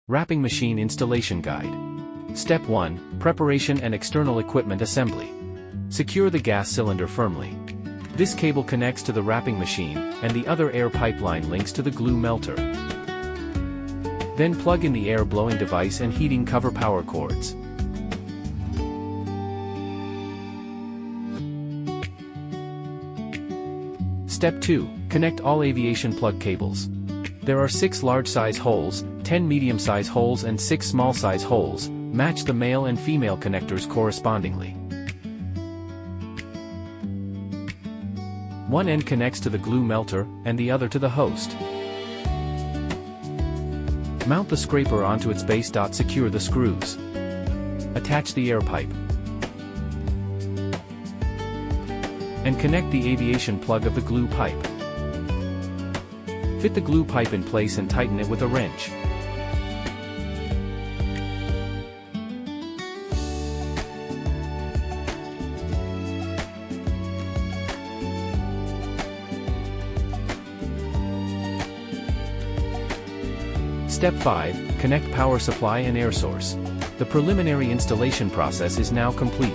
Wrapping Machine Installation Guide. Step 1. Preparation and external equipment assembly. Secure the gas cylinder firmly. This cable connects to the wrapping machine, and the other air pipeline links to the glue melter. Then plug in the air blowing device and heating cover power cords. Step 2. Connect all aviation plug cables. There are 6 large-size holes, 10 medium-size holes and 6 small-size holes. Match the male and female connectors correspondingly. One end connects to the glue melter, and the other to the host. Mount the scraper onto its base. Secure the screws. Attach the air pipe. And connect the aviation plug of the glue pipe. Fit the glue pipe in place and tighten it with a wrench. Step 5. Connect power supply and air source. The preliminary installation process is now complete.